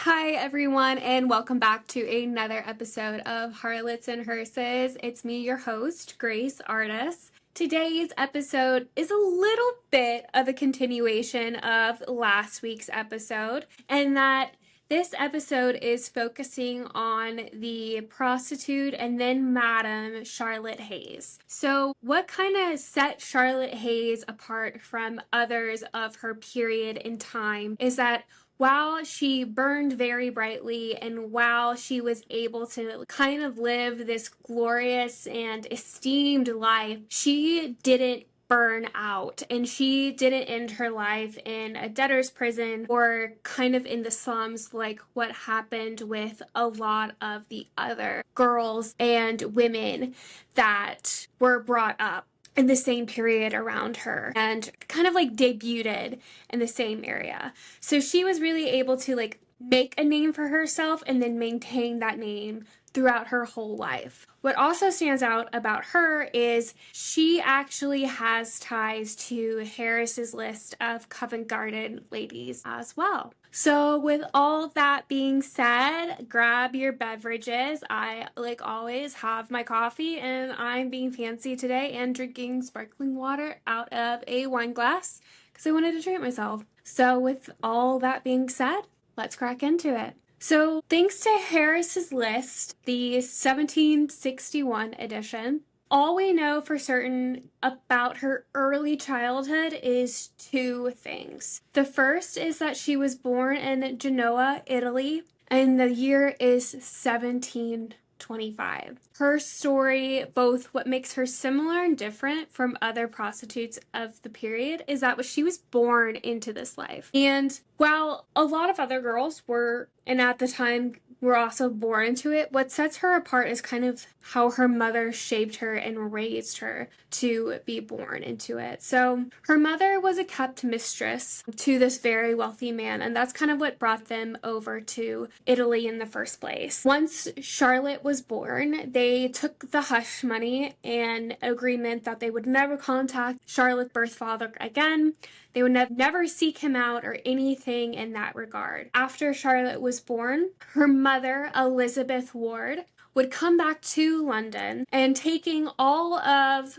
Hi everyone, and welcome back to another episode of Harlots and Hearses. It's me, your host, Grace Artis. Today's episode is a little bit of a continuation of last week's episode, and that this episode is focusing on the prostitute and then Madam Charlotte Hayes. So what kind of set Charlotte Hayes apart from others of her period in time is that while she burned very brightly and while she was able to kind of live this glorious and esteemed life, she didn't burn out, and she didn't end her life in a debtor's prison or kind of in the slums like what happened with a lot of the other girls and women that were brought up in the same period around her and kind of like debuted in the same area. So she was really able to like make a name for herself and then maintain that name throughout her whole life. What also stands out about her is she actually has ties to Harris's list of Covent Garden ladies as well. So with all that being said, grab your beverages. I, like always, have my coffee and I'm being fancy today and drinking sparkling water out of a wine glass because I wanted to treat myself. So with all that being said, let's crack into it. So thanks to Harris's list, the 1761 edition, all we know for certain about her early childhood is two things. The first is that she was born in Genoa, Italy, and the year is 1725. Her story, both what makes her similar and different from other prostitutes of the period, is that she was born into this life. And while a lot of other girls were, and at the time, were also born into it, what sets her apart is kind of how her mother shaped her and raised her to be born into it. So her mother was a kept mistress to this very wealthy man, and that's kind of what brought them over to Italy in the first place. Once Charlotte was born, they took the hush money and agreement that they would never contact Charlotte's birth father again. They would never seek him out or anything in that regard. After Charlotte was born, her mother, Elizabeth Ward, would come back to London and taking all of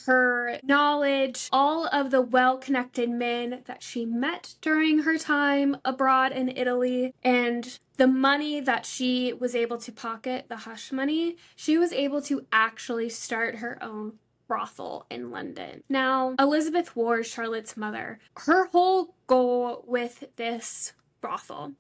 her knowledge, all of the well-connected men that she met during her time abroad in Italy, and the money that she was able to pocket, the hush money, she was able to actually start her own brothel in London. Now, Elizabeth Ward, Charlotte's mother, her whole goal with this brothel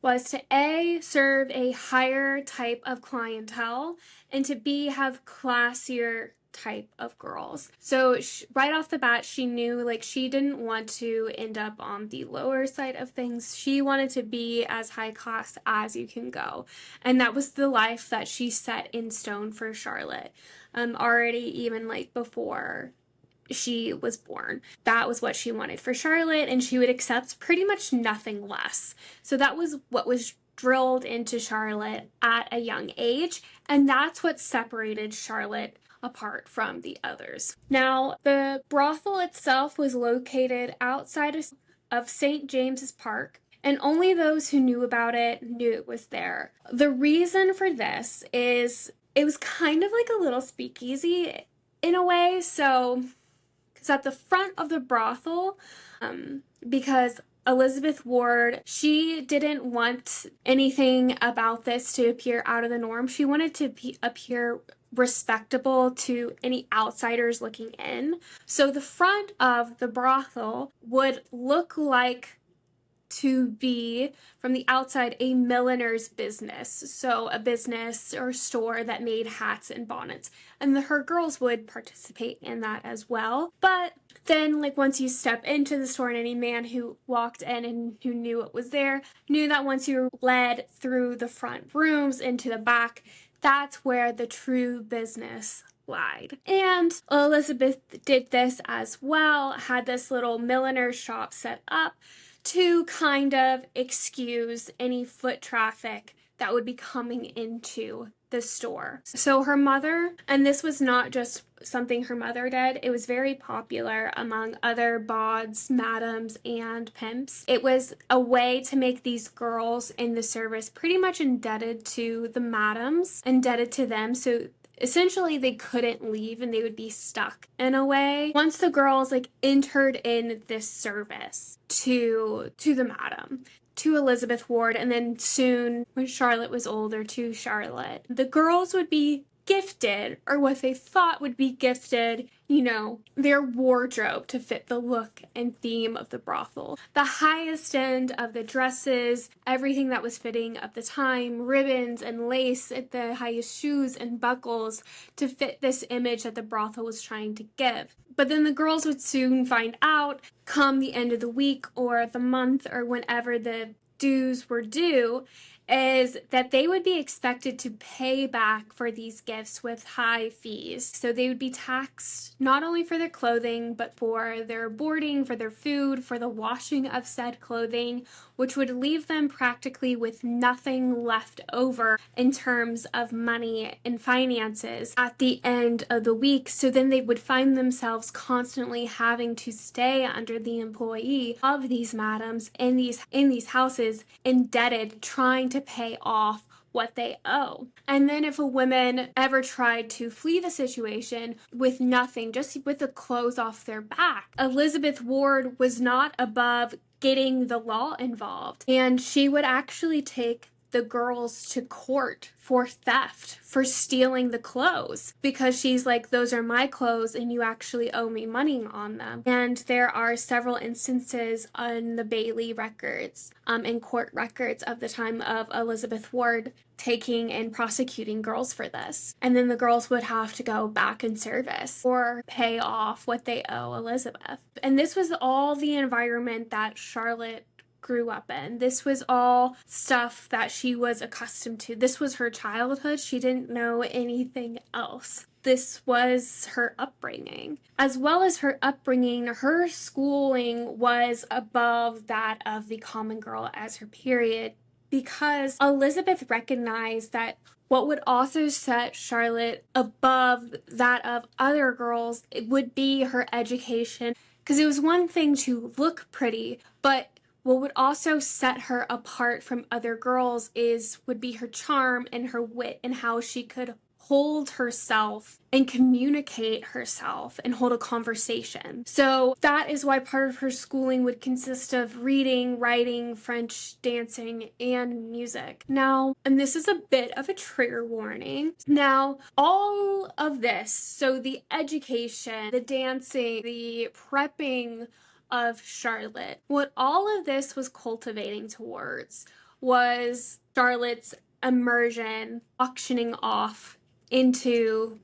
was to A, serve a higher type of clientele, and to B, have classier type of girls. So right off the bat, she knew like she didn't want to end up on the lower side of things. She wanted to be as high class as you can go. And that was the life that she set in stone for Charlotte. Already even like before she was born. That was what she wanted for Charlotte, and she would accept pretty much nothing less. So that was what was drilled into Charlotte at a young age, and that's what separated Charlotte apart from the others. Now, the brothel itself was located outside of St. James's Park, and only those who knew about it knew it was there. The reason for this is it was kind of like a little speakeasy in a way. So it's at the front of the brothel, because Elizabeth Ward, she didn't want anything about this to appear out of the norm. She wanted to appear respectable to any outsiders looking in. So the front of the brothel would look like to be, from the outside, a milliner's business. So a business or store that made hats and bonnets. And her girls would participate in that as well. But then, like, once you step into the store, and any man who walked in and who knew it was there, knew that once you were led through the front rooms into the back, that's where the true business lied. And Elizabeth did this as well, had this little milliner shop set up to kind of excuse any foot traffic that would be coming into the store. So her mother, and this was not just something her mother did, it was very popular among other bawds, madams, and pimps. It was a way to make these girls in the service pretty much indebted to the madams, indebted to them. So essentially they couldn't leave and they would be stuck in a way once the girls like entered in this service to the madam, to Elizabeth Ward, and then soon when Charlotte was older to Charlotte. The girls would be gifted, or what they thought would be gifted, their wardrobe to fit the look and theme of the brothel. The highest end of the dresses, everything that was fitting of the time, ribbons and lace at the highest, shoes and buckles to fit this image that the brothel was trying to give. But then the girls would soon find out, come the end of the week or the month or whenever the dues were due, is that they would be expected to pay back for these gifts with high fees. So they would be taxed not only for their clothing, but for their boarding, for their food, for the washing of said clothing, which would leave them practically with nothing left over in terms of money and finances at the end of the week. So then they would find themselves constantly having to stay under the employee of these madams in these houses, indebted, trying to pay off what they owe. And then if a woman ever tried to flee the situation with nothing, just with the clothes off their back, Elizabeth Ward was not above getting the law involved, and she would actually take the girls to court for theft, for stealing the clothes, because she's like, those are my clothes and you actually owe me money on them. And there are several instances on the Bailey records, and court records of the time of Elizabeth Ward taking and prosecuting girls for this. And then the girls would have to go back in service or pay off what they owe Elizabeth. And this was all the environment that Charlotte grew up in. This was all stuff that she was accustomed to. This was her childhood. She didn't know anything else. This was her upbringing. As well as her upbringing, her schooling was above that of the common girl as her period, because Elizabeth recognized that what would also set Charlotte above that of other girls, it would be her education. Because it was one thing to look pretty, but what would also set her apart from other girls would be her charm and her wit and how she could hold herself and communicate herself and hold a conversation. So that is why part of her schooling would consist of reading, writing, French, dancing, and music. Now, and this is a bit of a trigger warning. Now, all of this, so the education, the dancing, the prepping of Charlotte, what all of this was cultivating towards was Charlotte's immersion, auctioning off into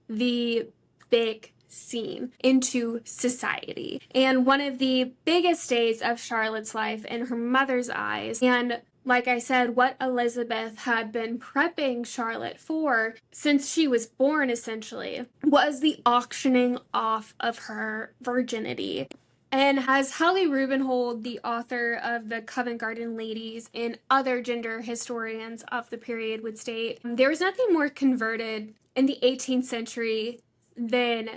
the big scene, into society. And one of the biggest days of Charlotte's life in her mother's eyes, and like I said, what Elizabeth had been prepping Charlotte for since she was born, essentially, was the auctioning off of her virginity. And as Hallie Rubenhold, the author of the Covent Garden Ladies, and other gender historians of the period would state, there was nothing more converted in the 18th century than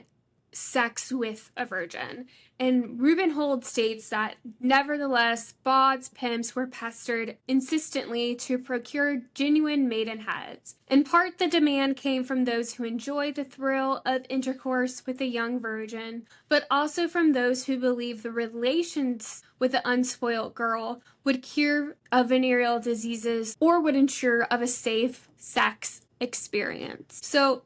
sex with a virgin. And Rubenhold states that nevertheless, bawds, pimps were pestered insistently to procure genuine maidenheads. In part, the demand came from those who enjoyed the thrill of intercourse with a young virgin, but also from those who believed the relations with the unspoilt girl would cure of venereal diseases or would ensure of a safe sex experience. So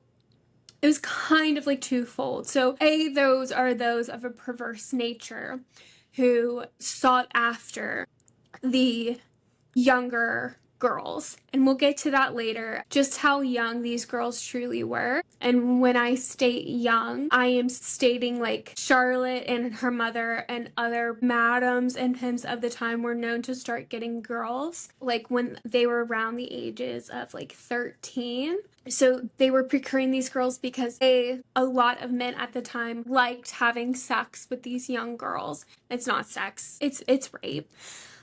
it was kind of like twofold. So those are those of a perverse nature who sought after the younger girls. And we'll get to that later, just how young these girls truly were. And when I state young, I am stating like Charlotte and her mother and other madams and pimps of the time were known to start getting girls like when they were around the ages of like 13. So they were procuring these girls because a lot of men at the time liked having sex with these young girls. It's not sex, it's rape.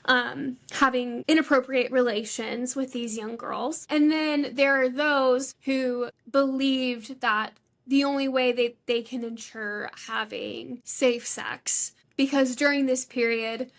having inappropriate relations with these young girls. And then there are those who believed that the only way they can ensure having safe sex, because during this period,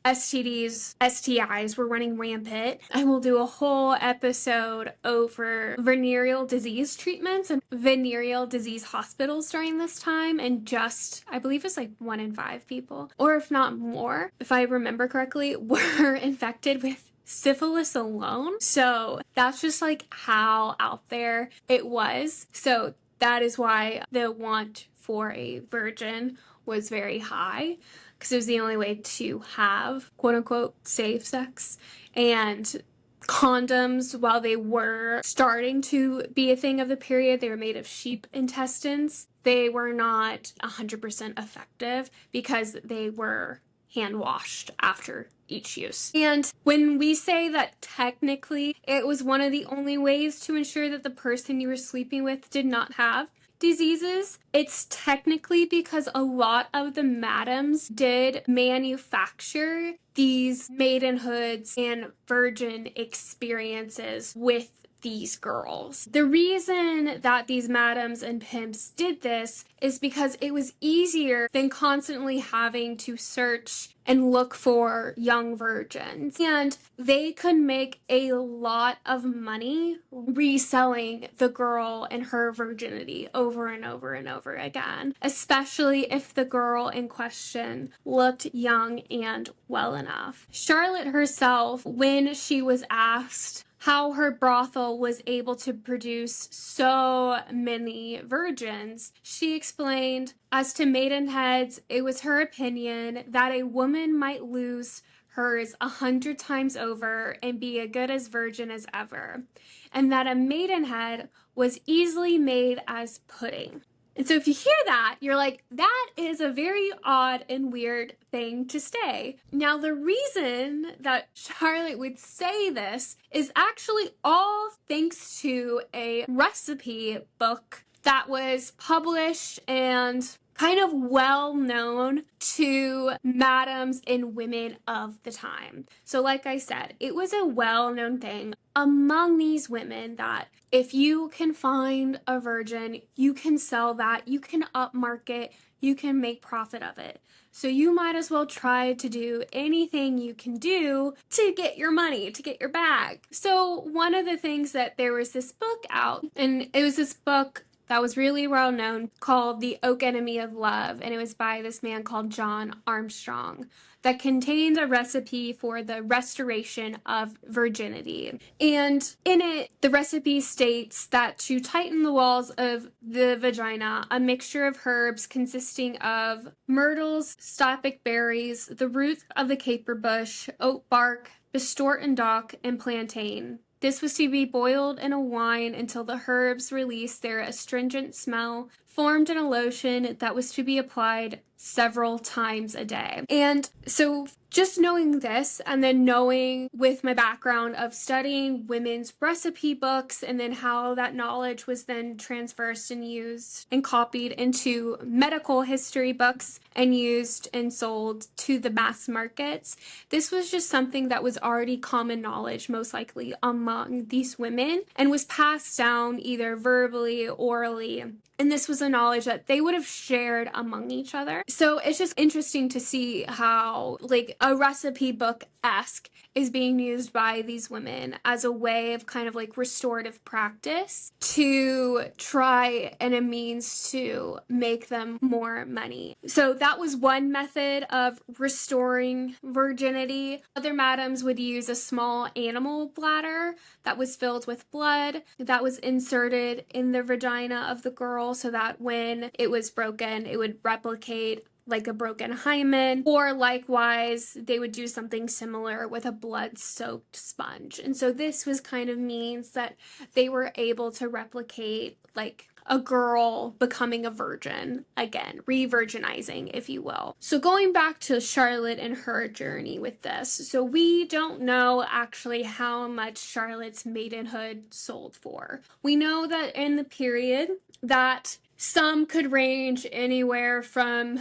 STDs, STIs were running rampant. I will do a whole episode over venereal disease treatments and venereal disease hospitals during this time, and just, I believe it's like 1 in 5 people, or if not more, if I remember correctly, were infected with syphilis alone. So that's just like how out there it was. So that is why the want for a virgin was very high, because it was the only way to have quote unquote safe sex. And condoms, while they were starting to be a thing of the period, they were made of sheep intestines. They were not 100% effective because they were hand washed after each use. And when we say that technically it was one of the only ways to ensure that the person you were sleeping with did not have diseases, it's technically because a lot of the madams did manufacture these maidenhoods and virgin experiences with these girls. The reason that these madams and pimps did this is because it was easier than constantly having to search and look for young virgins. And they could make a lot of money reselling the girl and her virginity over and over and over again, especially if the girl in question looked young and well enough. Charlotte herself, when she was asked how her brothel was able to produce so many virgins, she explained, as to maidenheads, it was her opinion that a woman might lose hers 100 times over and be as good as virgin as ever, and that a maidenhead was easily made as pudding. And so if you hear that, you're like, that is a very odd and weird thing to say. Now, the reason that Charlotte would say this is actually all thanks to a recipe book that was published and kind of well known to madams and women of the time. So like I said, it was a well-known thing among these women that if you can find a virgin, you can sell that, you can upmarket, you can make profit of it. So you might as well try to do anything you can do to get your money, to get your bag. So one of the things that there was this book out, and it was this book that was really well known called The Oak Enemy of Love, and it was by this man called John Armstrong, that contains a recipe for the restoration of virginity. And in it, the recipe states that to tighten the walls of the vagina, a mixture of herbs consisting of myrtles, stolpic berries, the root of the caper bush, oat bark, bistort and dock, and plantain. This was to be boiled in a wine until the herbs released their astringent smell, formed in a lotion that was to be applied several times a day. And so just knowing this, and then knowing with my background of studying women's recipe books, and then how that knowledge was then transversed and used and copied into medical history books and used and sold to the mass markets, this was just something that was already common knowledge, most likely among these women, and was passed down either verbally, orally. And this was a knowledge that they would have shared among each other. So it's just interesting to see how, like, a recipe book-esque is being used by these women as a way of kind of like restorative practice to try and a means to make them more money. So that was one method of restoring virginity. Other madams would use a small animal bladder that was filled with blood that was inserted in the vagina of the girl so that when it was broken, it would replicate like a broken hymen, or likewise, they would do something similar with a blood-soaked sponge. And so this was kind of means that they were able to replicate like a girl becoming a virgin again, re-virginizing, if you will. So going back to Charlotte and her journey with this, so we don't know actually how much Charlotte's maidenhood sold for. We know that in the period that some could range anywhere from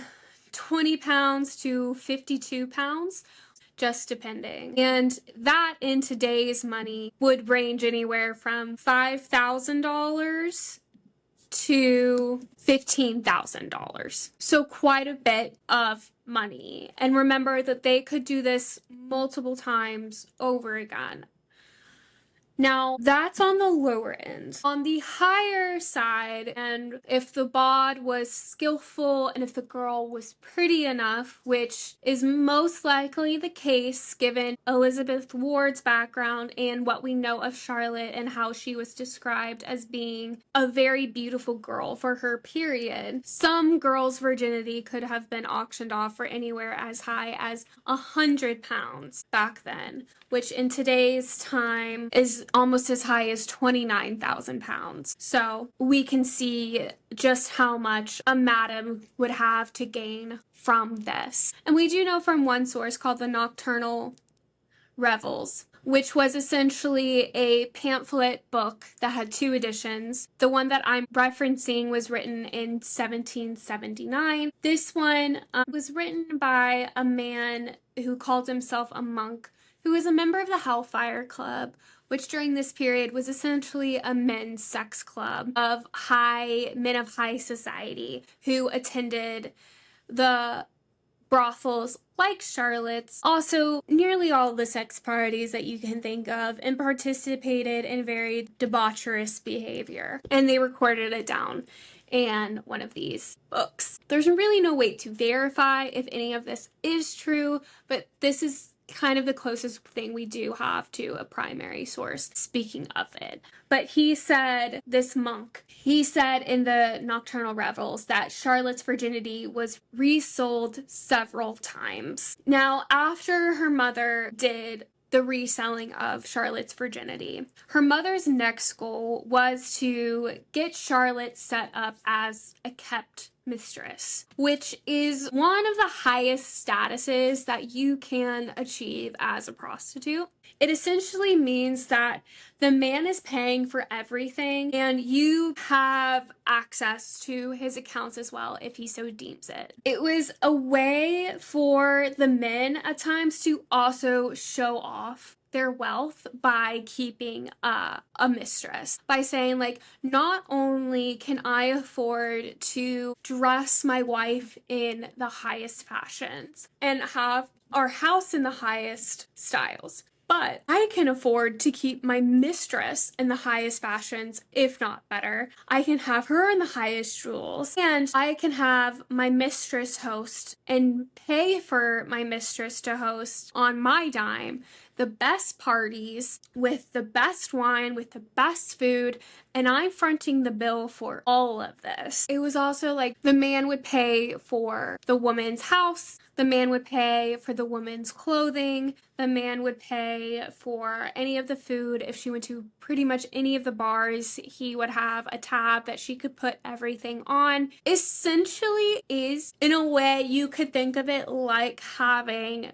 20 pounds to 52 pounds. just depending. And that in today's money would range anywhere from $5,000 to $15,000. So quite a bit of money. And remember that they could do this multiple times over again. Now, that's on the lower end. On the higher side, and if the bod was skillful and if the girl was pretty enough, which is most likely the case given Elizabeth Ward's background and what we know of Charlotte and how she was described as being a very beautiful girl for her period, some girls' virginity could have been auctioned off for anywhere as high as 100 pounds back then, which in today's time is almost as high as 29,000 pounds. So we can see just how much a madam would have to gain from this. And we do know from one source called the Nocturnal Revels, which was essentially a pamphlet book that had 2 editions. The one that I'm referencing was written in 1779. This one was written by a man who called himself a monk, who was a member of the Hellfire Club, which during this period was essentially a men's sex club of men of high society who attended the brothels like Charlotte's, also nearly all the sex parties that you can think of, and participated in very debaucherous behavior. And they recorded it down in one of these books. There's really no way to verify if any of this is true, but this is kind of the closest thing we do have to a primary source speaking of it. But this monk, he said in the Nocturnal Revels that Charlotte's virginity was resold several times. Now, after her mother did the reselling of Charlotte's virginity, her mother's next goal was to get Charlotte set up as a kept mistress, which is one of the highest statuses that you can achieve as a prostitute. It essentially means that the man is paying for everything and you have access to his accounts as well if he so deems it. It was a way for the men at times to also show off their wealth by keeping a mistress, by saying, like, not only can I afford to dress my wife in the highest fashions and have our house in the highest styles, but I can afford to keep my mistress in the highest fashions, if not better. I can have her in the highest jewels, and I can have my mistress host and pay for my mistress to host on my dime the best parties with the best wine, with the best food, and I'm fronting the bill for all of this. It was also like the man would pay for the woman's house, the man would pay for the woman's clothing, the man would pay for any of the food. If she went to pretty much any of the bars, he would have a tab that she could put everything on. Essentially is, in a way, you could think of it like having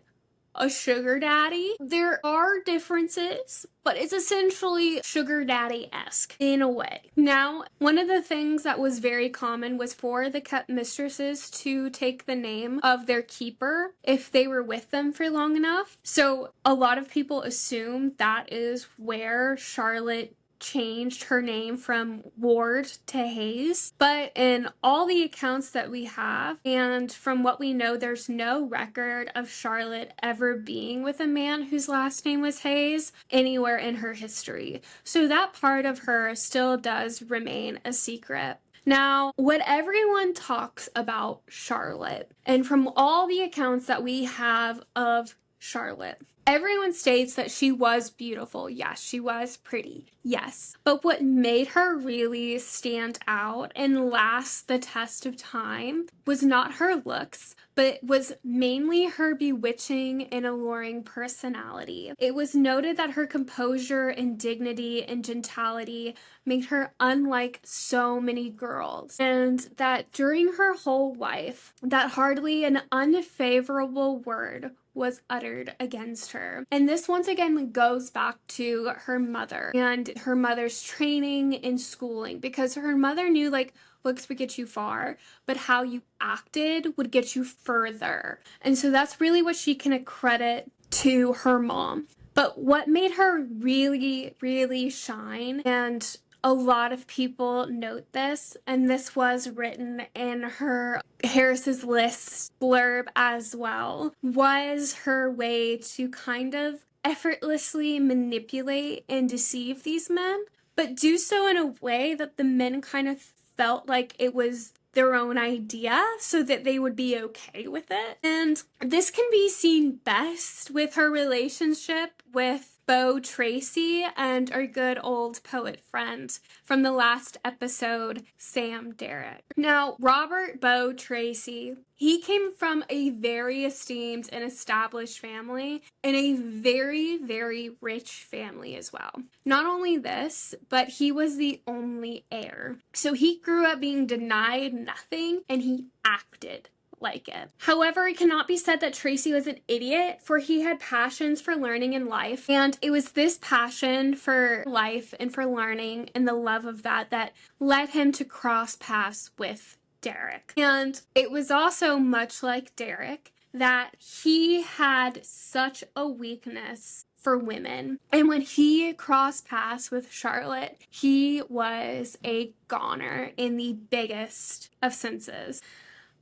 a sugar daddy. There are differences, but it's essentially sugar daddy-esque in a way. Now, one of the things that was very common was for the kept mistresses to take the name of their keeper if they were with them for long enough. So a lot of people assume that is where Charlotte changed her name from Ward to Hayes, but in all the accounts that we have, and from what we know, there's no record of Charlotte ever being with a man whose last name was Hayes anywhere in her history. So that part of her still does remain a secret. Now, what everyone talks about Charlotte, and from all the accounts that we have of Charlotte, everyone states that she was beautiful. Yes, she was pretty. Yes. But what made her really stand out and last the test of time was not her looks, but it was mainly her bewitching and alluring personality. It was noted that her composure and dignity and gentility made her unlike so many girls, and that during her whole life, that hardly an unfavorable word was uttered against her. And this once again goes back to her mother and her mother's training and schooling, because her mother knew, like, looks would get you far, but how you acted would get you further. And so that's really what she can accredit to her mom. But what made her really, really shine, and a lot of people note this, and this was written in her Harris's List blurb as well, was her way to kind of effortlessly manipulate and deceive these men, but do so in a way that the men kind of felt like it was their own idea so that they would be okay with it. And this can be seen best with her relationship with Beau Tracy and our good old poet friend from the last episode, Sam Derrick. Now, Robert Beau Tracy, he came from a very esteemed and established family and a very, very rich family as well. Not only this, but he was the only heir. So he grew up being denied nothing and he acted like it. However, it cannot be said that Tracy was an idiot, for he had passions for learning in life, and it was this passion for life and for learning and the love of that led him to cross paths with Derek. And it was also much like Derek that he had such a weakness for women. And when he crossed paths with Charlotte, he was a goner in the biggest of senses.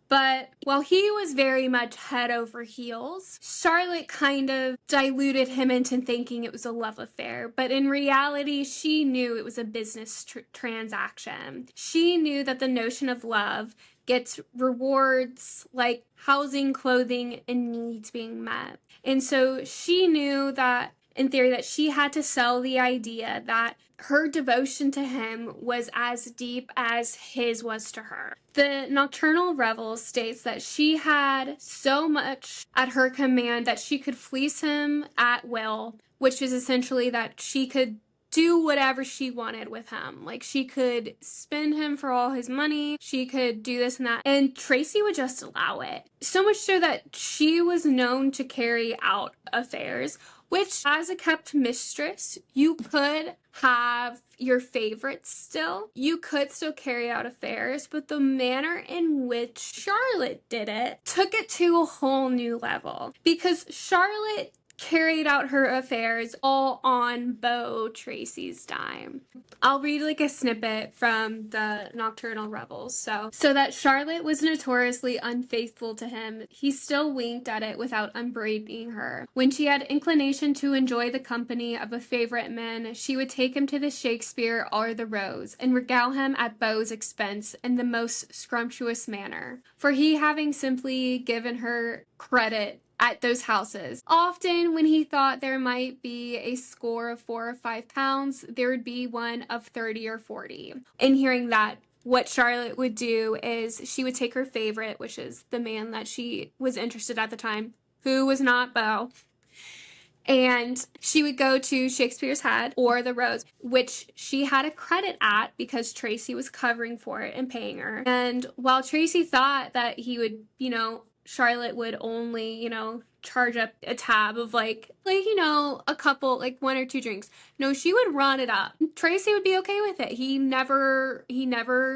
But while he was very much head over heels, Charlotte kind of diluted him into thinking it was a love affair. But in reality, she knew it was a business transaction. She knew that the notion of love gets rewards like housing, clothing, and needs being met. And so she knew that, in theory, that she had to sell the idea that her devotion to him was as deep as his was to her. The Nocturnal Revels states that she had so much at her command that she could fleece him at will, which is essentially that she could do whatever she wanted with him. Like, she could spend him for all his money, she could do this and that, and Tracy would just allow it. So much so that she was known to carry out affairs, which, as a kept mistress, you could have your favorites still. You could still carry out affairs, but the manner in which Charlotte did it took it to a whole new level. Because Charlotte carried out her affairs all on Beau Tracy's dime. I'll read like a snippet from the Nocturnal Revels. So that Charlotte was notoriously unfaithful to him, he still winked at it without upbraiding her. When she had inclination to enjoy the company of a favorite man, she would take him to the Shakespeare or the Rose, and regale him at Beau's expense in the most scrumptious manner, for he having simply given her credit at those houses. Often when he thought there might be a score of £4 or £5, there would be one of 30 or 40. In hearing that, what Charlotte would do is she would take her favorite, which is the man that she was interested at the time, who was not Beau, and she would go to Shakespeare's Head or the Rose, which she had a credit at because Tracy was covering for it and paying her. And while Tracy thought that he would, Charlotte would only, charge up a tab of a couple, like 1 or 2 drinks. No, she would run it up. Tracy would be okay with it. He never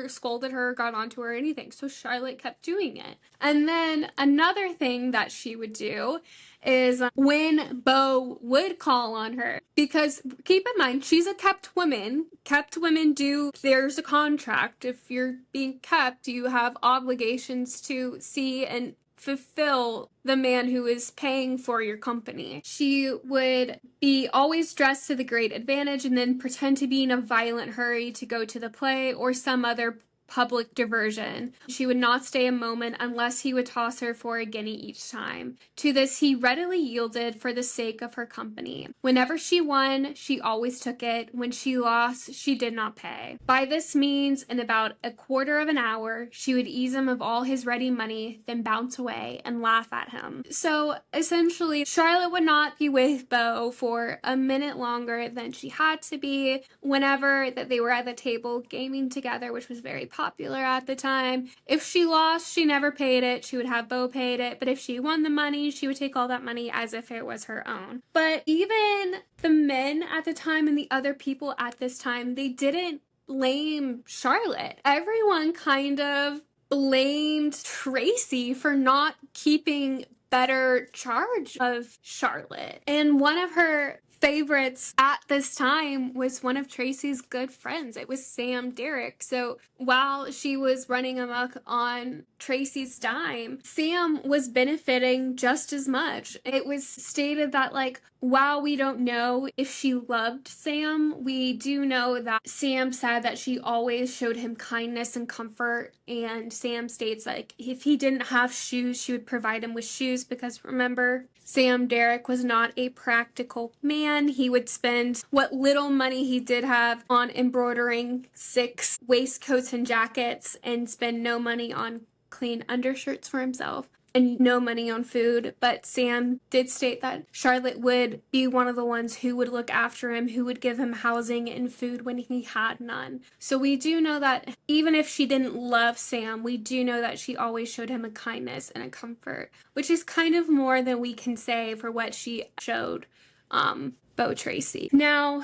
scolded her, got onto her or anything. So Charlotte kept doing it. And then another thing that she would do is when Beau would call on her, because keep in mind, she's a kept woman. Kept women there's a contract. If you're being kept, you have obligations to see and fulfill the man who is paying for your company. She would be always dressed to the great advantage and then pretend to be in a violent hurry to go to the play or some other public diversion. She would not stay a moment unless he would toss her for a guinea each time. To this he readily yielded for the sake of her company. Whenever she won, she always took it. When she lost, she did not pay. By this means, in about a quarter of an hour, she would ease him of all his ready money, then bounce away and laugh at him. So essentially, Charlotte would not be with Beau for a minute longer than she had to be whenever that they were at the table gaming together, which was very popular at the time. If she lost, she never paid it. She would have Beau paid it. But if she won the money, she would take all that money as if it was her own. But even the men at the time and the other people at this time, they didn't blame Charlotte. Everyone kind of blamed Tracy for not keeping better charge of Charlotte. And one of her favorites at this time was one of Tracy's good friends. It was Sam Derrick. So while she was running amok on Tracy's dime, Sam was benefiting just as much. It was stated that, like, while we don't know if she loved Sam, we do know that Sam said that she always showed him kindness and comfort. And Sam states, like, if he didn't have shoes, she would provide him with shoes, because remember, Sam Derrick was not a practical man. He would spend what little money he did have on embroidering 6 waistcoats and jackets and spend no money on clean undershirts for himself and no money on food. But Sam did state that Charlotte would be one of the ones who would look after him, who would give him housing and food when he had none. So we do know that even if she didn't love Sam, we do know that she always showed him a kindness and a comfort, which is kind of more than we can say for what she showed Beau Tracy. Now,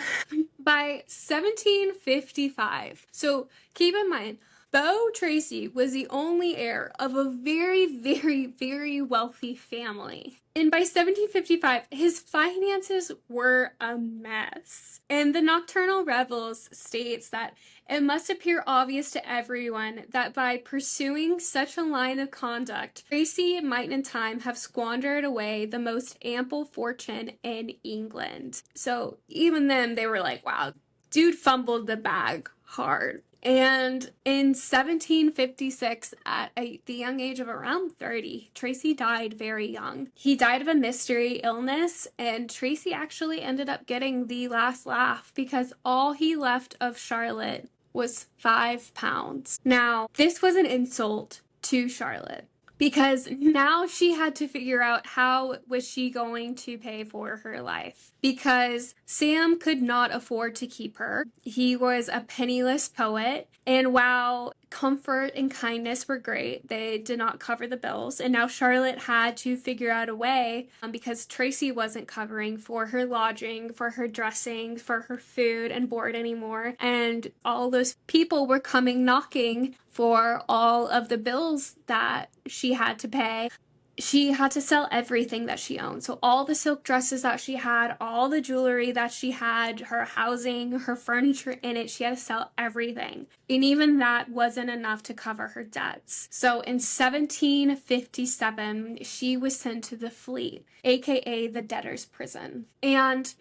by 1755, so keep in mind, Beau Tracy was the only heir of a very, very, very wealthy family. And by 1755, his finances were a mess. And the Nocturnal Revels states that it must appear obvious to everyone that by pursuing such a line of conduct, Tracy might in time have squandered away the most ample fortune in England. So even then, they were like, wow, dude fumbled the bag hard. And in 1756, at the young age of around 30, Tracy died very young. He died of a mystery illness, and Tracy actually ended up getting the last laugh because all he left of Charlotte was £5. Now, this was an insult to Charlotte, because now she had to figure out how was she going to pay for her life, because Sam could not afford to keep her. He was a penniless poet, and while comfort and kindness were great, they did not cover the bills. And now Charlotte had to figure out a way, because Tracy wasn't covering for her lodging, for her dressing, for her food and board anymore. And all those people were coming knocking for all of the bills that she had to pay. She had to sell everything that she owned. So all the silk dresses that she had, all the jewelry that she had, her housing, her furniture in it, she had to sell everything. And even that wasn't enough to cover her debts. So in 1757, she was sent to the Fleet, aka the debtor's prison. And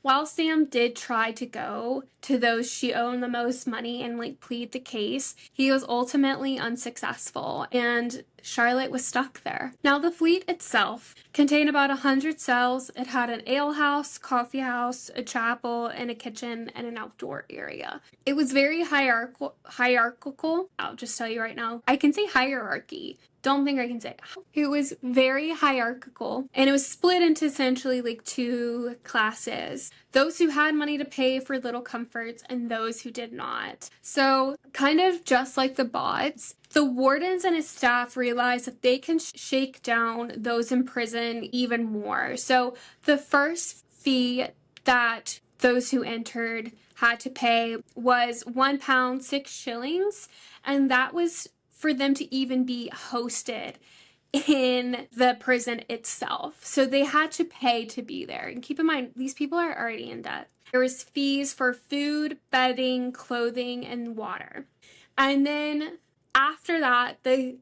while Sam did try to go to those she owed the most money and plead the case, he was ultimately unsuccessful, and Charlotte was stuck there. Now, the Fleet itself contained about 100 cells. It had an alehouse, coffee house, a chapel, and a kitchen, and an outdoor area. It was very hierarchical. I'll just tell you right now, I can say hierarchy. Don't think I can say it. It was very hierarchical, and it was split into essentially 2 classes. Those who had money to pay for little comforts and those who did not. So kind of just like the Bawds, the wardens and his staff realized that they can shake down those in prison even more. So the first fee that those who entered had to pay was £1, 6 shillings, and that was for them to even be hosted in the prison itself. So they had to pay to be there. And keep in mind, these people are already in debt. There was fees for food, bedding, clothing, and water. And then after that, the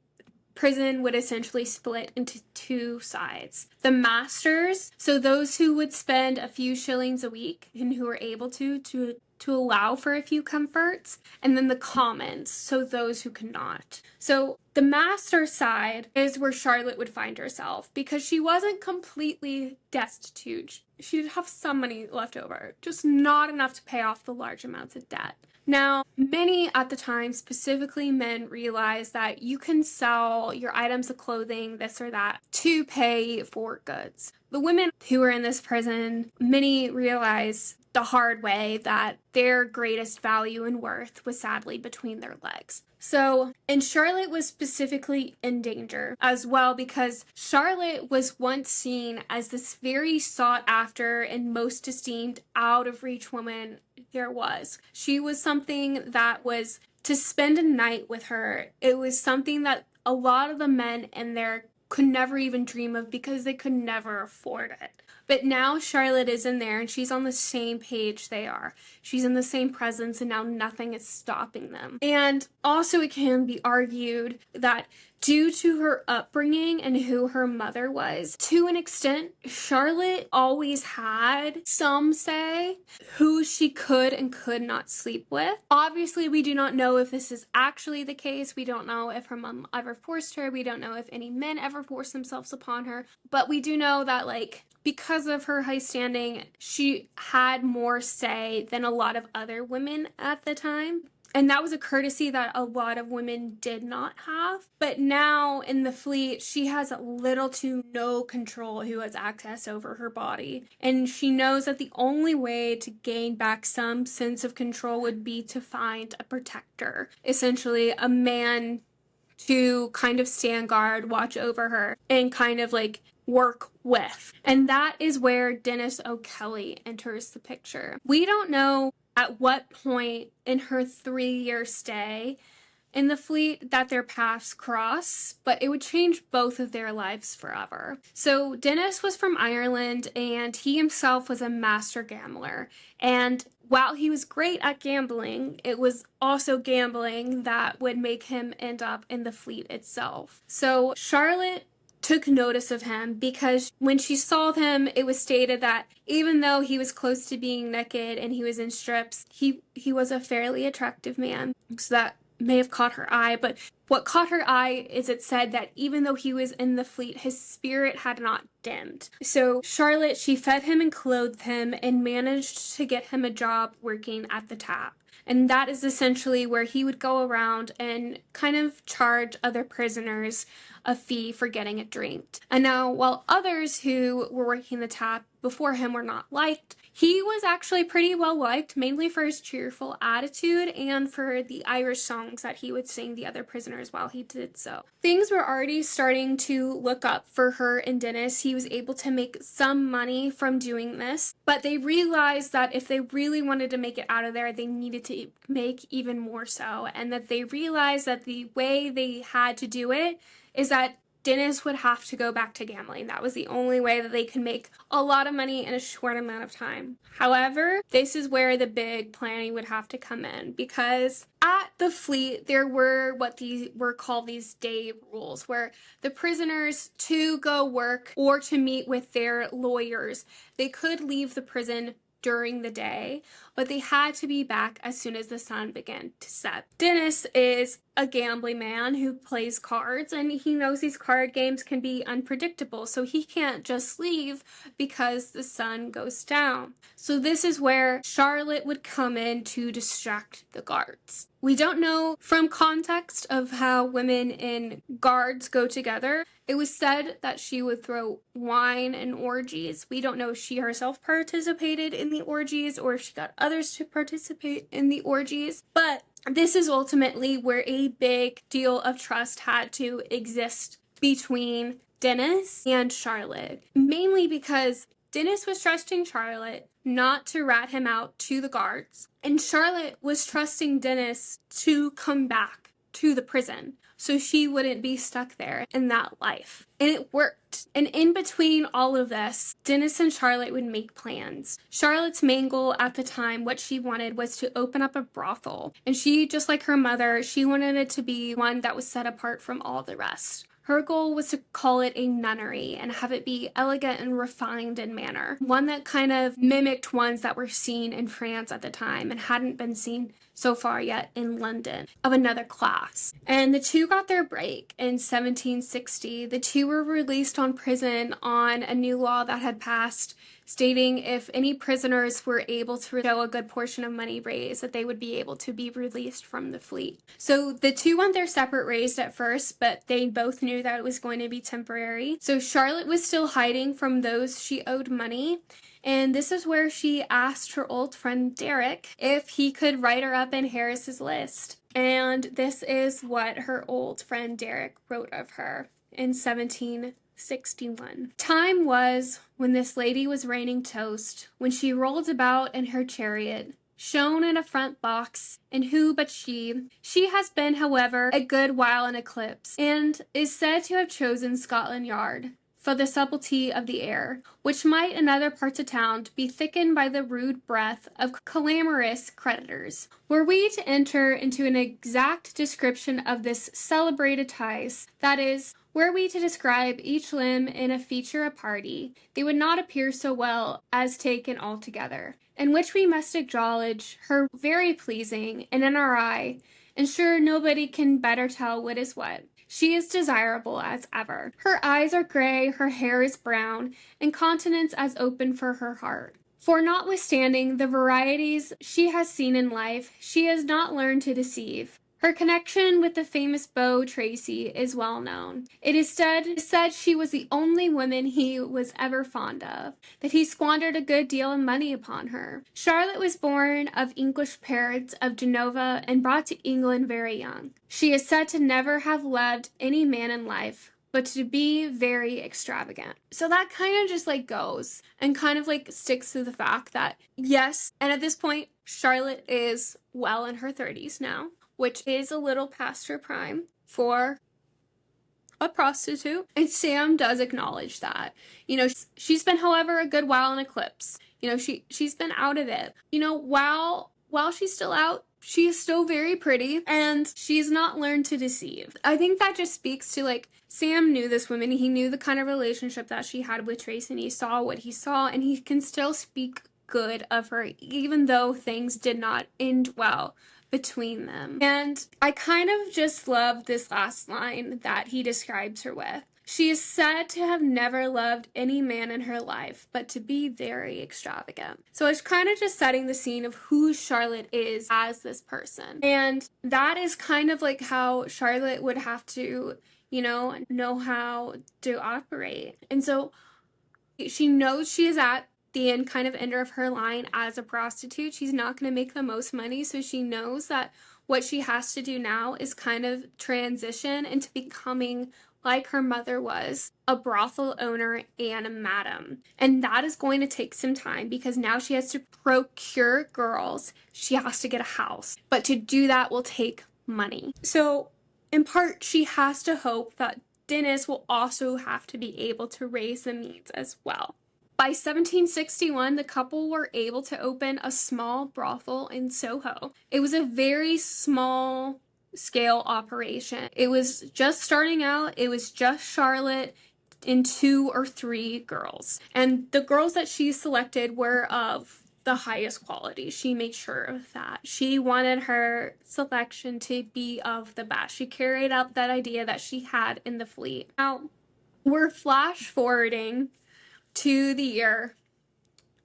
prison would essentially split into 2 sides. The masters, so those who would spend a few shillings a week and who were able to allow for a few comforts, and then the commons, so those who could not. So the master side is where Charlotte would find herself, because she wasn't completely destitute. She did have some money left over, just not enough to pay off the large amounts of debt. Now, many at the time, specifically men, realized that you can sell your items of clothing, this or that, to pay for goods. The women who were in this prison, many realized the hard way that their greatest value and worth was sadly between their legs. So, and Charlotte was specifically in danger as well, because Charlotte was once seen as this very sought after and most esteemed out of reach woman there was. She was something that was to spend a night with her. It was something that a lot of the men in their could never even dream of because they could never afford it. But now Charlotte is in there and she's on the same page they are. She's in the same presence and now nothing is stopping them. And also it can be argued that due to her upbringing and who her mother was, to an extent, Charlotte always had some say who she could and could not sleep with. Obviously, we do not know if this is actually the case. We don't know if her mom ever forced her. We don't know if any men ever forced themselves upon her. But we do know that, because of her high standing, she had more say than a lot of other women at the time. And that was a courtesy that a lot of women did not have. But now in the fleet, she has little to no control who has access over her body. And she knows that the only way to gain back some sense of control would be to find a protector. Essentially, a man to kind of stand guard, watch over her, and kind of work with. And that is where Dennis O'Kelly enters the picture. We don't know at what point in her 3-year stay in the fleet that their paths cross, but it would change both of their lives forever. So Dennis was from Ireland and he himself was a master gambler. And while he was great at gambling, it was also gambling that would make him end up in the fleet itself. So Charlotte took notice of him because when she saw him, it was stated that even though he was close to being naked and he was in strips, he was a fairly attractive man. So that may have caught her eye, but what caught her eye is it said that even though he was in the fleet, his spirit had not dimmed. So Charlotte, she fed him and clothed him and managed to get him a job working at the tap. And that is essentially where he would go around and kind of charge other prisoners a fee for getting a drink. And now, while others who were working the tap before him were not liked, he was actually pretty well liked, mainly for his cheerful attitude and for the Irish songs that he would sing the other prisoners while he did so. Things were already starting to look up for her and Dennis. He was able to make some money from doing this, but they realized that if they really wanted to make it out of there, they needed to make even more so, and that they realized that the way they had to do it is that Dennis would have to go back to gambling. That was the only way that they could make a lot of money in a short amount of time. However, this is where the big planning would have to come in, because at the fleet, there were what were called these day rules, where the prisoners, to go work or to meet with their lawyers, they could leave the prison during the day, but they had to be back as soon as the sun began to set. Dennis is a gambling man who plays cards, and he knows these card games can be unpredictable, so he can't just leave because the sun goes down. So this is where Charlotte would come in to distract the guards. We don't know from context of how women in guards go together. It was said that she would throw wine in orgies. We don't know if she herself participated in the orgies or if she got others to participate in the orgies. But this is ultimately where a big deal of trust had to exist between Dennis and Charlotte. Mainly because Dennis was trusting Charlotte not to rat him out to the guards, and Charlotte was trusting Dennis to come back to the prison so she wouldn't be stuck there in that life. And it worked. And in between all of this, Dennis and Charlotte would make plans. Charlotte's main goal at the time, what she wanted, was to open up a brothel. And she, just like her mother, she wanted it to be one that was set apart from all the rest. Her goal was to call it a nunnery and have it be elegant and refined in manner. One that kind of mimicked ones that were seen in France at the time and hadn't been seen so far yet in London, of another class. And the two got their break in 1760. The two were released on prison on a new law that had passed, stating if any prisoners were able to show a good portion of money raised, that they would be able to be released from the fleet. So the two went their separate ways at first, but they both knew that it was going to be temporary. So Charlotte was still hiding from those she owed money, and this is where she asked her old friend Derek if he could write her up in Harris's list. And this is what her old friend Derek wrote of her in 1761. Time was when this lady was reigning toast, when she rolled about in her chariot, shown in a front box, and who but she has been, however, a good while in eclipse, and is said to have chosen Scotland Yard for the subtlety of the air, which might in other parts of town be thickened by the rude breath of clamorous creditors. Were we to enter into an exact description of this celebrated ties, that is, were we to describe each limb in a feature a party, they would not appear so well as taken altogether, in which we must acknowledge her very pleasing, and in our eye, and sure nobody can better tell what is what. She is desirable as ever. Her eyes are gray, her hair is brown, and countenance as open for her heart. For notwithstanding the varieties she has seen in life, she has not learned to deceive. Her connection with the famous Beau Tracy is well known. It is said she was the only woman he was ever fond of, that he squandered a good deal of money upon her. Charlotte was born of English parents of Genoa and brought to England very young. She is said to never have loved any man in life, but to be very extravagant. So that kind of just goes and kind of sticks to the fact that, yes, and at this point, Charlotte is well in her 30s now, which is a little past her prime for a prostitute. And Sam does acknowledge that. She's been, however, a good while in eclipse. She's been out of it. While she's still out, she is still very pretty, and she's not learned to deceive. I think that just speaks to, Sam knew this woman. He knew the kind of relationship that she had with Tracy, and he saw what he saw, and he can still speak good of her, even though things did not end well between them. And I kind of just love this last line that he describes her with. She is said to have never loved any man in her life, but to be very extravagant. So it's kind of just setting the scene of who Charlotte is as this person. And that is kind of how Charlotte would have to, know how to operate. And so she knows she is at the end of her line as a prostitute. She's not going to make the most money, so she knows that what she has to do now is kind of transition into becoming, like her mother was, a brothel owner and a madam. And that is going to take some time, because now she has to procure girls. She has to get a house. But to do that will take money. So in part, she has to hope that Dennis will also have to be able to raise the means as well. By 1761, the couple were able to open a small brothel in Soho. It was a very small scale operation. It was just starting out. It was just Charlotte and 2 or 3 girls. And the girls that she selected were of the highest quality. She made sure of that. She wanted her selection to be of the best. She carried out that idea that she had in the fleet. Now, we're flash forwarding to the year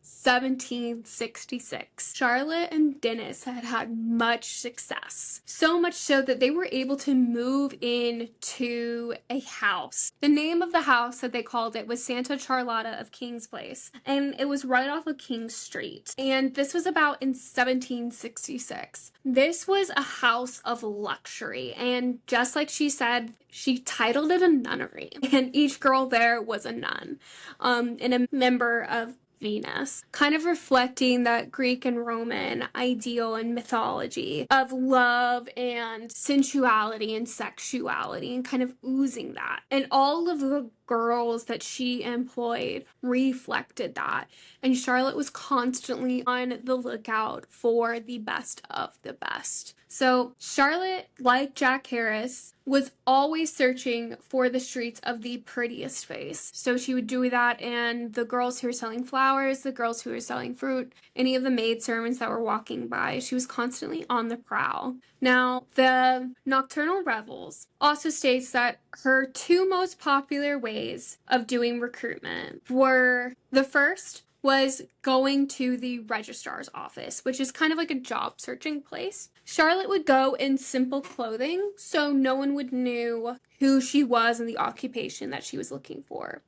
1766. Charlotte and Dennis had much success. So much so that they were able to move into a house. The name of the house that they called it was Santa Charlotta of King's Place. And it was right off of King Street. And this was about in 1766. This was a house of luxury. And just like she said, she titled it a nunnery. And each girl there was a nun. And a member of Venus, kind of reflecting that Greek and Roman ideal and mythology of love and sensuality and sexuality, and kind of oozing that. And all of the girls that she employed reflected that. And Charlotte was constantly on the lookout for the best of the best. So Charlotte, like Jack Harris, was always searching for the streets of the prettiest face. So she would do that, and the girls who were selling flowers, the girls who were selling fruit, any of the maidservants that were walking by, she was constantly on the prowl. Now, the Nocturnal Revels also states that her 2 most popular ways of doing recruitment were, the first was going to the registrar's office, which is kind of like a job searching place. Charlotte would go in simple clothing, so no one would know who she was and the occupation that she was looking for.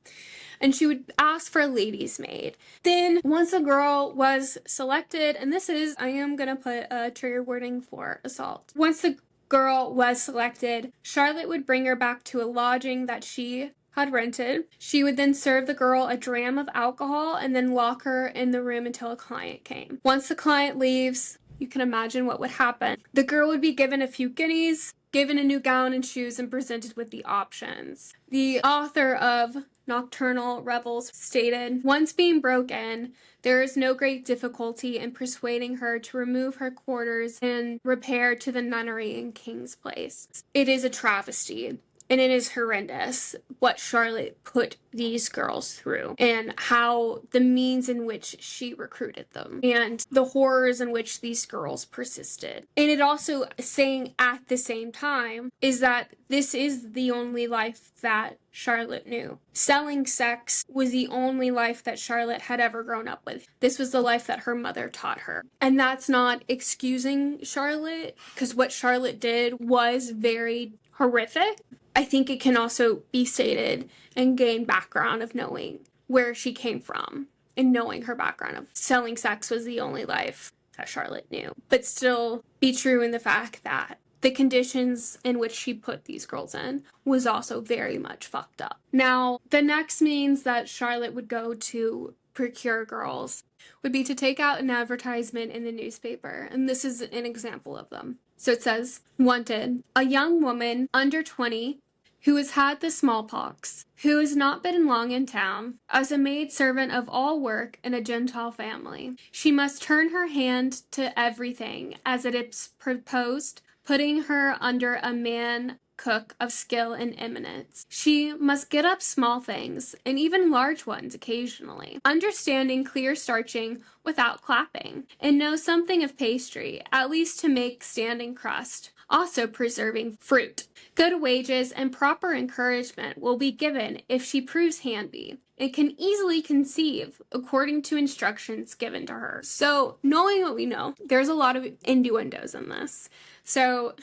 And she would ask for a lady's maid. Then, once a girl was selected, and I am going to put a trigger warning for assault. Once the girl was selected, Charlotte would bring her back to a lodging that she had rented. She would then serve the girl a dram of alcohol and then lock her in the room until a client came. Once the client leaves, you can imagine what would happen. The girl would be given a few guineas, given a new gown and shoes, and presented with the options. The author of Nocturnal Revels stated, "Once being broken, there is no great difficulty in persuading her to remove her quarters and repair to the nunnery in King's Place. It is a travesty. And it is horrendous what Charlotte put these girls through and how the means in which she recruited them and the horrors in which these girls persisted." And it also saying at the same time is that this is the only life that Charlotte knew. Selling sex was the only life that Charlotte had ever grown up with. This was the life that her mother taught her. And that's not excusing Charlotte, because what Charlotte did was very horrific. I think it can also be stated and gain background of knowing where she came from and knowing her background of selling sex was the only life that Charlotte knew. But still be true in the fact that the conditions in which she put these girls in was also very much fucked up. Now, the next means that Charlotte would go to procure girls would be to take out an advertisement in the newspaper. And this is an example of them. So it says, "Wanted, a young woman under 20 who has had the smallpox, who has not been long in town, as a maid servant of all work in a Gentile family. She must turn her hand to everything as it is proposed, putting her under a man cook of skill and eminence. She must get up small things, and even large ones occasionally, understanding clear starching without clapping, and know something of pastry, at least to make standing crust, also preserving fruit. Good wages and proper encouragement will be given if she proves handy, and can easily conceive according to instructions given to her." So, knowing what we know, there's a lot of innuendos in this. So,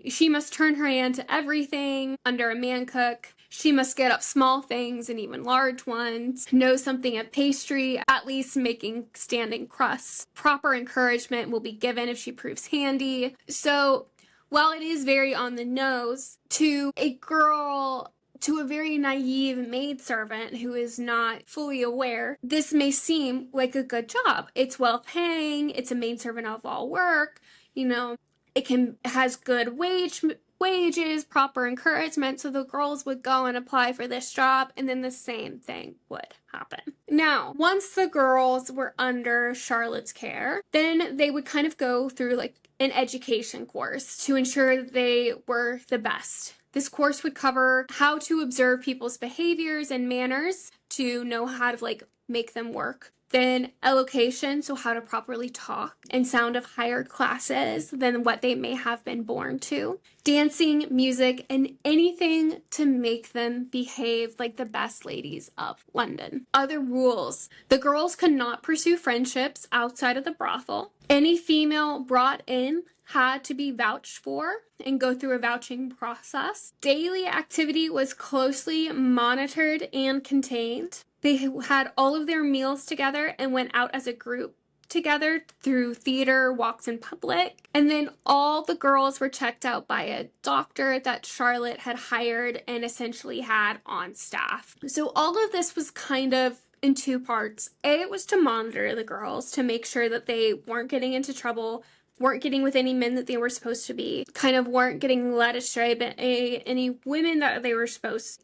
she must turn her hand to everything under a man cook. She must get up small things and even large ones. Know something of pastry, at least making standing crusts. Proper encouragement will be given if she proves handy. So, while it is very on the nose, to a girl, to a very naive maidservant who is not fully aware, this may seem like a good job. It's well paying, it's a maidservant of all work, it has good wages, proper encouragement, so the girls would go and apply for this job, and then the same thing would happen. Now, once the girls were under Charlotte's care, then they would kind of go through like an education course to ensure they were the best. This course would cover how to observe people's behaviors and manners to know how to make them work. Then elocution, so how to properly talk and sound of higher classes than what they may have been born to. Dancing, music, and anything to make them behave like the best ladies of London. Other rules. The girls could not pursue friendships outside of the brothel. Any female brought in had to be vouched for and go through a vouching process. Daily activity was closely monitored and contained. They had all of their meals together and went out as a group together through theater, walks in public. And then all the girls were checked out by a doctor that Charlotte had hired and essentially had on staff. So all of this was kind of in two parts. It was to monitor the girls to make sure that they weren't getting into trouble, weren't getting with any men that they were supposed to be, kind of weren't getting led astray by any women that they were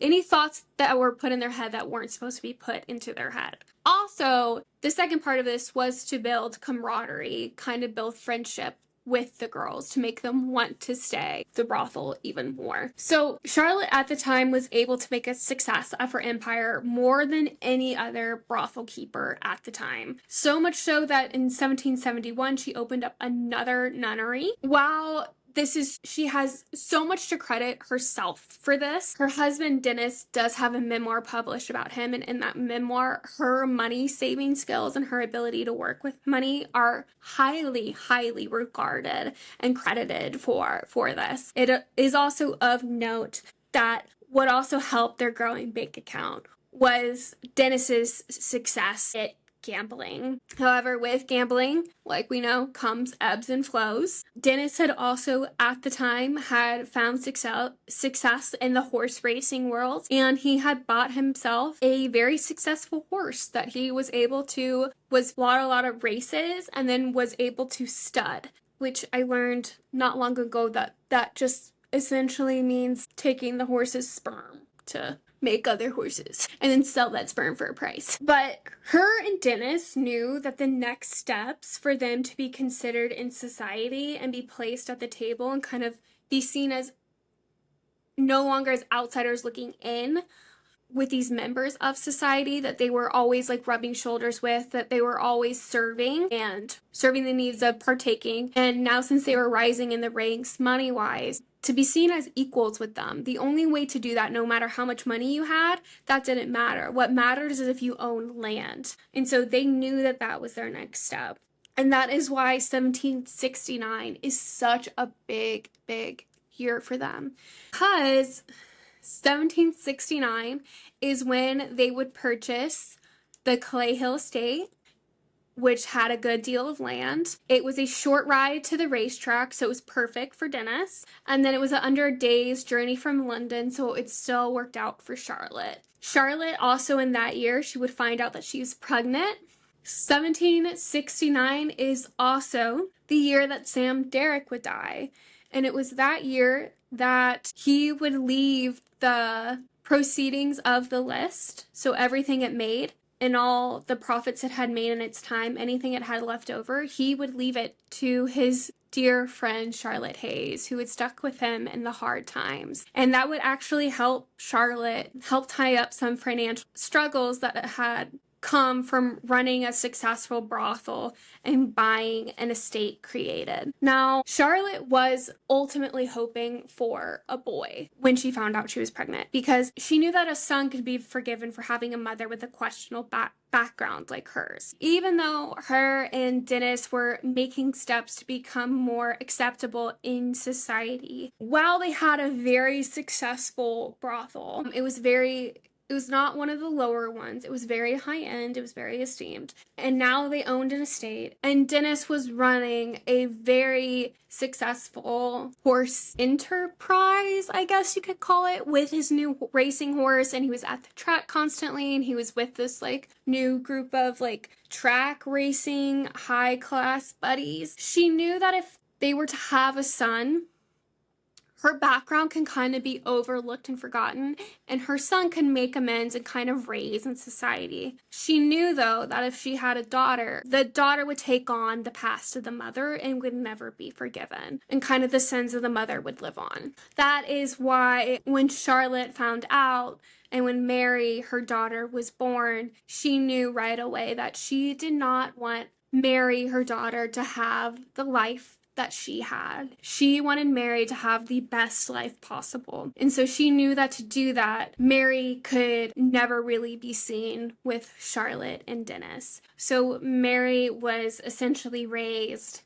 any thoughts that were put in their head that weren't supposed to be put into their head. Also, the second part of this was to build camaraderie, kind of build friendship with the girls to make them want to stay the brothel even more. So Charlotte at the time was able to make a success of her empire more than any other brothel keeper at the time. So much so that in 1771 she opened up another nunnery. While she has so much to credit herself for this. Her husband, Dennis, does have a memoir published about him, and in that memoir, her money saving skills and her ability to work with money are highly, highly regarded and credited for this. It is also of note that what also helped their growing bank account was Dennis's success at gambling. However, with gambling, like we know, comes ebbs and flows. Dennis had also, at the time, had found success in the horse racing world, and he had bought himself a very successful horse that he was able to, was a lot of races, and then was able to stud, which I learned not long ago that just essentially means taking the horse's sperm to make other horses and then sell that sperm for a price. But her and Dennis knew that the next steps for them to be considered in society and be placed at the table and kind of be seen as no longer as outsiders looking in with these members of society that they were always like rubbing shoulders with, that they were always serving the needs of partaking. And now, since they were rising in the ranks money-wise, to be seen as equals with them. The only way to do that, no matter how much money you had, that didn't matter. What matters is if you own land. And so they knew that that was their next step. And that is why 1769 is such a big year for them. Because 1769 is when they would purchase the Clay Hill estate, which had a good deal of land. It was a short ride to the racetrack, so it was perfect for Dennis. And then it was under a day's journey from London, so it still worked out for Charlotte. Charlotte also in that year, she would find out that she was pregnant. 1769 is also the year that Sam Derrick would die. And it was that year that he would leave the proceedings of the list, so everything it made, and all the profits it had made in its time, anything it had left over, he would leave it to his dear friend Charlotte Hayes, who had stuck with him in the hard times. And that would actually help Charlotte help tie up some financial struggles that had come from running a successful brothel and buying an estate created. Now, Charlotte was ultimately hoping for a boy when she found out she was pregnant, because she knew that a son could be forgiven for having a mother with a questionable background like hers. Even though her and Dennis were making steps to become more acceptable in society, while they had a very successful brothel, it was not one of the lower ones. It was very high end. It was very esteemed. And now they owned an estate. And Dennis was running a very successful horse enterprise, I guess you could call it, with his new racing horse. And he was at the track constantly. And he was with this like new group of like track racing high class buddies. She knew that if they were to have a son, her background can kind of be overlooked and forgotten, and her son can make amends and kind of raise in society. She knew, though, that if she had a daughter, the daughter would take on the past of the mother and would never be forgiven, and kind of the sins of the mother would live on. That is why when Charlotte found out and when Mary, her daughter, was born, she knew right away that she did not want Mary, her daughter, to have the life that she had. She wanted Mary to have the best life possible. And so she knew that to do that, Mary could never really be seen with Charlotte and Dennis. So Mary was essentially raised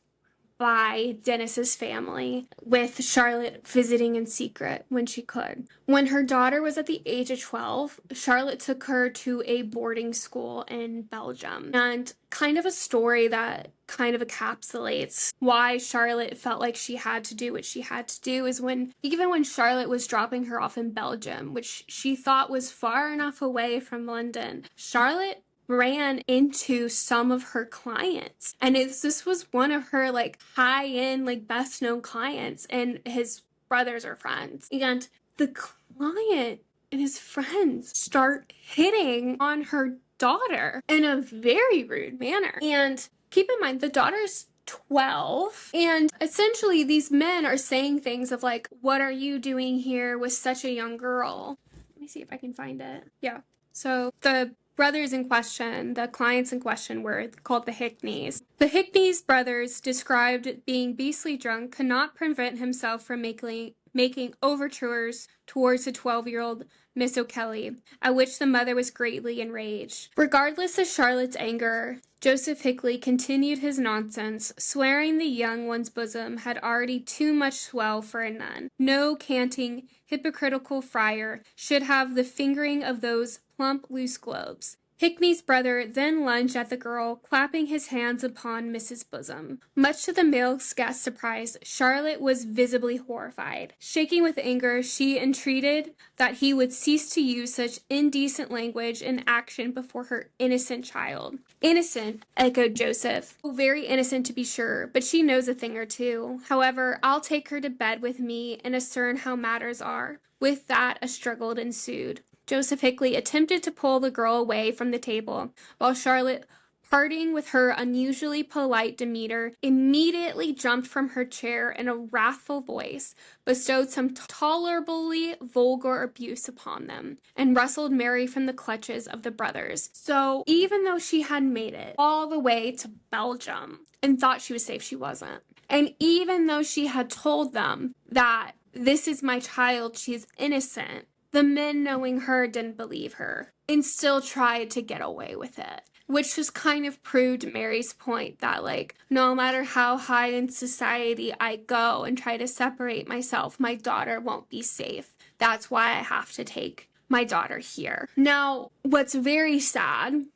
by Dennis's family, with Charlotte visiting in secret when she could. When her daughter was at the age of 12, Charlotte took her to a boarding school in Belgium. And kind of a story that kind of encapsulates why Charlotte felt like she had to do what she had to do is even when Charlotte was dropping her off in Belgium, which she thought was far enough away from London, Charlotte ran into some of her clients, and this was one of her like high-end, like best known clients, and his brothers are friends, and the client and his friends start hitting on her daughter in a very rude manner. And keep in mind, the daughter's 12, and essentially these men are saying things of like, what are you doing here with such a young girl? Let me see if I can find it. Yeah, so the brothers in question, the clients in question, were called the Hickneys. The Hickneys brothers, described being beastly drunk, could not prevent himself from making overtures towards the 12-year-old Miss O'Kelly, at which the mother was greatly enraged. Regardless of Charlotte's anger, Joseph Hickley continued his nonsense, swearing the young one's bosom had already too much swell for a nun. No canting, hypocritical friar should have the fingering of those plump, loose globes. Hickney's brother then lunged at the girl, clapping his hands upon Mrs. Bosom. Much to the male guest's surprise, Charlotte was visibly horrified. Shaking with anger, she entreated that he would cease to use such indecent language and action before her innocent child. Innocent, echoed Joseph. Oh, very innocent to be sure, but she knows a thing or two. However, I'll take her to bed with me and ascertain how matters are. With that, a struggle ensued. Joseph Hickley attempted to pull the girl away from the table, while Charlotte, parting with her unusually polite demeanor, immediately jumped from her chair in a wrathful voice, bestowed some tolerably vulgar abuse upon them, and wrestled Mary from the clutches of the brothers. So even though she had made it all the way to Belgium and thought she was safe, she wasn't. And even though she had told them that this is my child, she's innocent, the men, knowing her, didn't believe her and still tried to get away with it, which just kind of proved Mary's point that, like, no matter how high in society I go and try to separate myself, my daughter won't be safe. That's why I have to take my daughter here. Now, what's very sad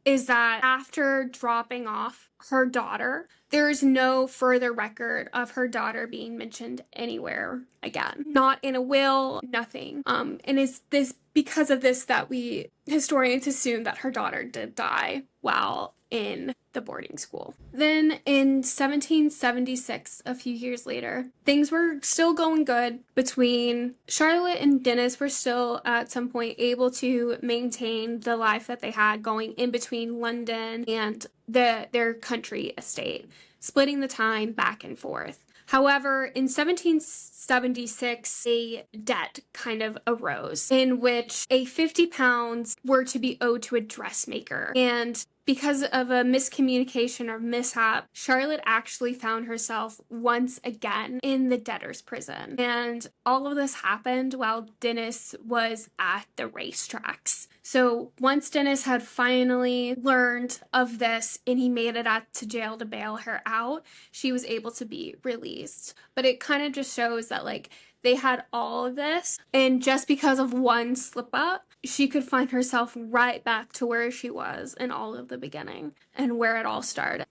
is that after dropping off her daughter, there is no further record of her daughter being mentioned anywhere again. Not in a will, nothing. And it's this because of this that we historians assume that her daughter did die while in the boarding school. Then in 1776, a few years later, things were still going good between Charlotte and Dennis. Were still at some point able to maintain the life that they had going in between London and their country estate, splitting the time back and forth. However, in 1776, a debt kind of arose in which a £50 were to be owed to a dressmaker. And because of a miscommunication or mishap, Charlotte actually found herself once again in the debtor's prison. And all of this happened while Dennis was at the racetracks. So once Dennis had finally learned of this and he made it out to jail to bail her out, she was able to be released. But it kind of just shows that, like, they had all of this, and just because of one slip up, she could find herself right back to where she was in all of the beginning and where it all started.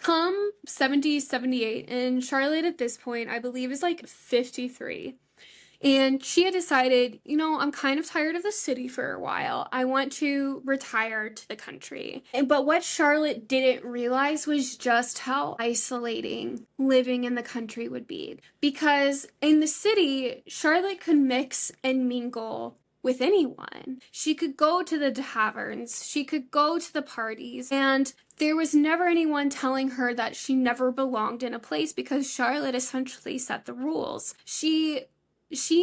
Come 1778, and Charlotte at this point, I believe, is like 53. And she had decided, I'm kind of tired of the city for a while. I want to retire to the country. But what Charlotte didn't realize was just how isolating living in the country would be. Because in the city, Charlotte could mix and mingle with anyone. She could go to the taverns, she could go to the parties, and there was never anyone telling her that she never belonged in a place because Charlotte essentially set the rules. She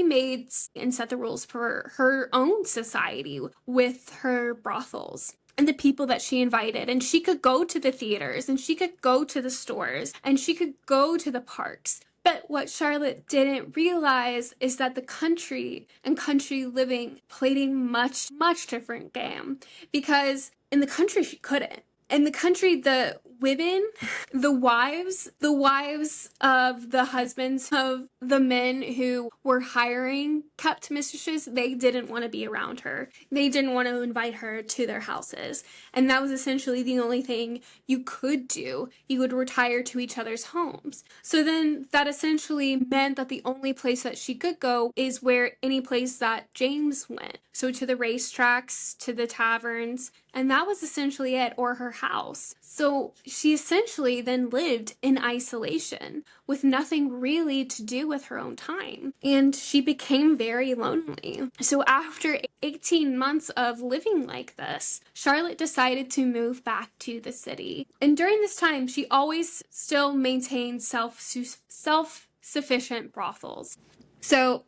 made and set the rules for her own society with her brothels and the people that she invited. And she could go to the theaters, and she could go to the stores, and she could go to the parks. But what Charlotte didn't realize is that the country and country living played a much, much different game. Because in the country, she couldn't. In the country, the women, the wives of the husbands of the men who were hiring kept mistresses, they didn't want to be around her. They didn't want to invite her to their houses. And that was essentially the only thing you could do. You would retire to each other's homes. So then that essentially meant that the only place that she could go is where any place that James went. So to the racetracks, to the taverns, and that was essentially it, or her house. So she essentially then lived in isolation with nothing really to do with her own time. And she became very lonely. So after 18 months of living like this, Charlotte decided to move back to the city. And during this time, she always still maintained self-sufficient brothels. So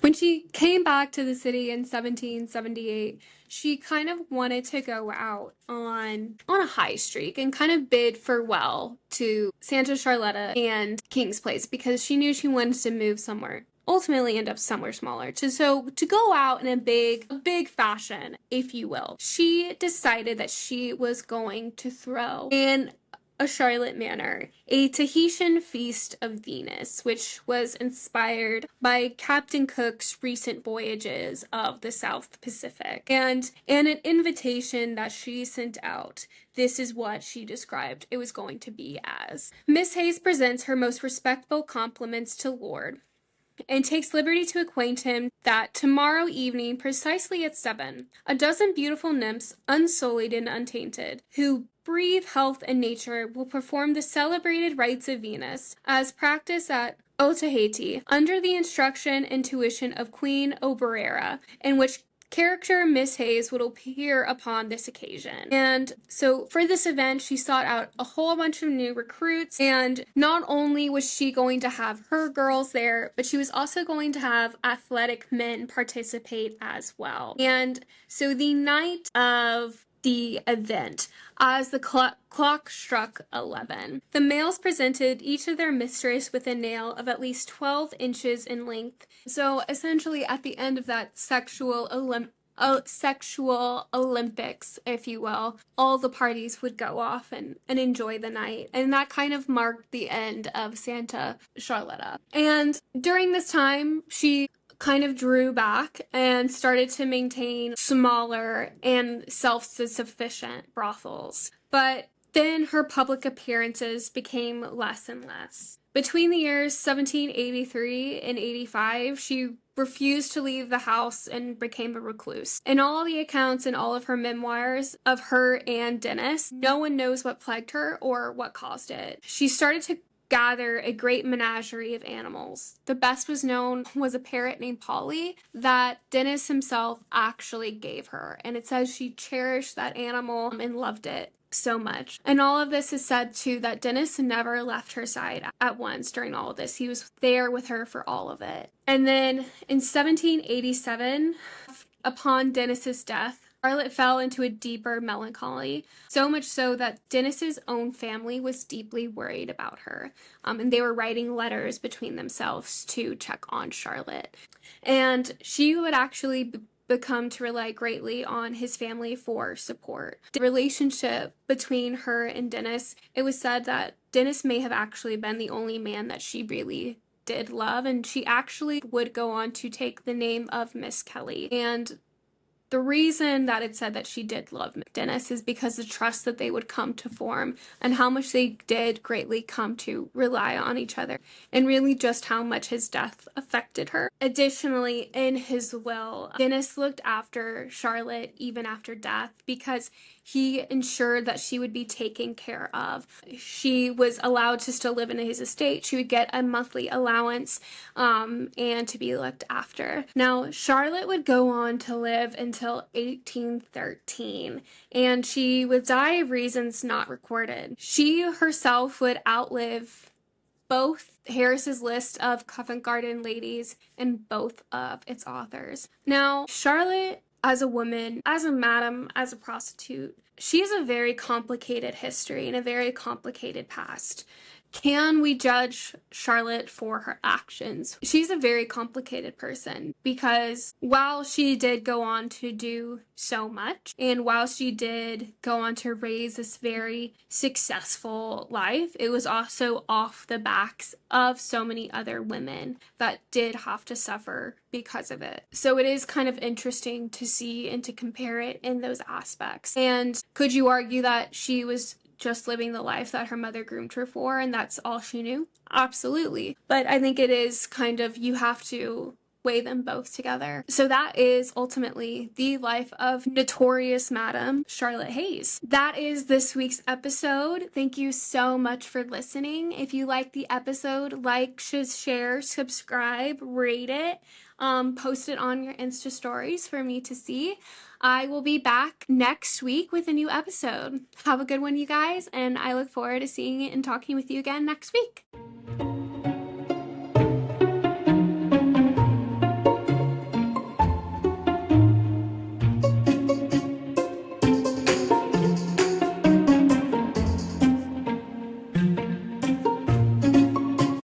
when she came back to the city in 1778, she kind of wanted to go out on a high streak and kind of bid farewell to Santa Charlotta and King's Place, because she knew she wanted to move somewhere, ultimately end up somewhere smaller. To go out in a big fashion, if you will. She decided that she was going to throw an a Charlotte Manor, a Tahitian feast of Venus, which was inspired by Captain Cook's recent voyages of the South Pacific. And in an invitation that she sent out, this is what she described it was going to be as. Miss Hayes presents her most respectful compliments to Lord, and takes liberty to acquaint him that tomorrow evening, precisely at 7, a dozen beautiful nymphs, unsullied and untainted, who breathe health and nature, will perform the celebrated rites of Venus, as practiced at Otaheite, under the instruction and tuition of Queen Oberera, in which character Miss Hayes would appear upon this occasion. And so for this event, she sought out a whole bunch of new recruits, and not only was she going to have her girls there, but she was also going to have athletic men participate as well. And so the night of the event, as the clock struck 11, the males presented each of their mistress with a nail of at least 12 inches in length. So essentially at the end of that sexual Olympics, if you will, all the parties would go off and enjoy the night. And that kind of marked the end of Santa Charlotta. And during this time, she kind of drew back and started to maintain smaller and self-sufficient brothels. But then her public appearances became less and less. Between the years 1783 and 85, she refused to leave the house and became a recluse. In all the accounts in all of her memoirs of her and Dennis, no one knows what plagued her or what caused it. She started to gather a great menagerie of animals. The best was known was a parrot named Polly that Dennis himself actually gave her. And it says she cherished that animal and loved it so much. And all of this is said too that Dennis never left her side at once during all of this. He was there with her for all of it. And then in 1787, upon Dennis's death, Charlotte fell into a deeper melancholy, so much so that Dennis's own family was deeply worried about her, and they were writing letters between themselves to check on Charlotte. And she would actually become to rely greatly on his family for support. The relationship between her and Dennis, it was said that Dennis may have actually been the only man that she really did love, and she actually would go on to take the name of Miss Kelly. And the reason that it said that she did love Dennis is because the trust that they would come to form and how much they did greatly come to rely on each other, and really just how much his death affected her. Additionally, in his will, Dennis looked after Charlotte even after death because he ensured that she would be taken care of. She was allowed to still live in his estate. She would get a monthly allowance and to be looked after. Now, Charlotte would go on to live until 1813, and she would die of reasons not recorded. She herself would outlive both Harris's list of Covent Garden ladies and both of its authors. Now, Charlotte, as a woman, as a madam, as a prostitute, she has a very complicated history and a very complicated past. Can we judge Charlotte for her actions? She's a very complicated person because while she did go on to do so much, and while she did go on to raise this very successful life, it was also off the backs of so many other women that did have to suffer because of it. So it is kind of interesting to see and to compare it in those aspects. And could you argue that she was just living the life that her mother groomed her for and that's all she knew? Absolutely. But I think it is kind of, you have to weigh them both together. So that is ultimately the life of notorious Madam Charlotte Hayes. That is this week's episode. Thank you so much for listening. If you like the episode, like, share, subscribe, rate it, post it on your Insta stories for me to see. I will be back next week with a new episode. Have a good one, you guys, and I look forward to seeing it and talking with you again next week.